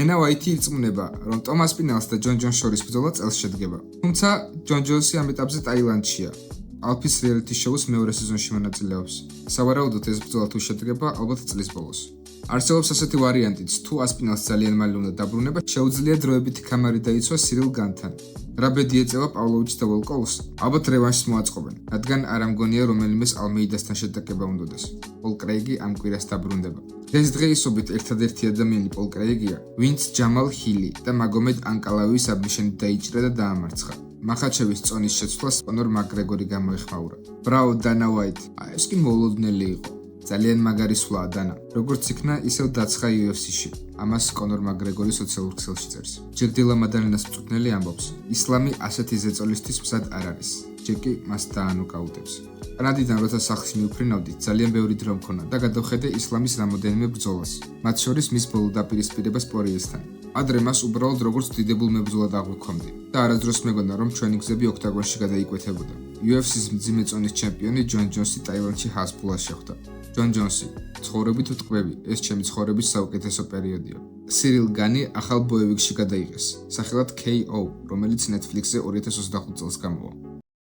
დენა ვაითი ირწმუნება, რომ ტომას პინელს და ჯონ ჯონს შორის ბრძოლა წელს შედგება. თუმცა ჯონ ჯონსი ამ ეტაპზე ტაილანდშია. ალფის რეალიტი შოუს მეორე სეზონში მონაწილეობს. სავარაუდოდ ეს ბრძოლა თუ შედგება, ალბათ წლის ბოლოს. არსებობს ასეთი ვარიანტიც, თუ ასპინალს ძალიან მალე უნდა დაბრუნება, შეუძლია დროებითი კამარი დაიცვა სირილ განთან. რა ბედი ეწევა პავლოვიჩს და ვოლკოულს? ალბათ რევანშს მოაწყობენ, რადგან არ ამგონია რომელიმეს ალმეიდასთან შეტაკება უნდადეს. პოლ კრეიგი ამ კვირას დაბრუნდება. დღესდღეობით ერთადერთი ადამიანი პოლ კრეიგია, ვინც ჯამალ ჰილი და მაგომედ ანკალავის საბნიშენით დაიჭრა და დაამარცხა. მახაჩევის წონის შეცვლას კონორ მაკგრეგორი გამოეხმაურა. ბრაო დანა ვაით, ეს კი მოულოდნელი იყო. ძალიან მაგარი სვლაა დანა. როგორც იქნა, ისევ დაცხა UFC-ში. ამას კონორ მაკგრეგორი სოციალურ ქსელში წერს. ჯეკ დილა მადალენას მწვრთნელი ამბობს, ისლამი ასეთი ზეწოლისთვის მზად არ არის. ჯეკი მას დაანოკაუტებს. კანადიდან როცა სახლს მიუფრინავდით, ძალიან ბევრი დრო მქონა და გადავხედე ისლამის რამოდენიმე ბრძოლას. მათ შორის მის ბოლო დაპირისპირებას პორიესთან. ადრე მას უბრალოდ როგორც დიდებულ მებრძოლად აღვიქვამდი და არასდროს მეგონა, რომ ჩვენი გზები ოქტაგონში გადაიკვეთებოდა. UFC-ს მძიმე წონის ჩემპიონი ჯონ ჯონსი ტაილანდში ჰასპულას შეხვდა. ჯონ ჯონსი, ცხოვრებით ვტყვევი, ეს ჩემი ცხოვრების საუკეთესო პერიოდია. სირილ განი ახალ ბოევიკში გადაიღეს, სახელად KO, რომელიც Netflix-ზე 2025 წელს გამოვა.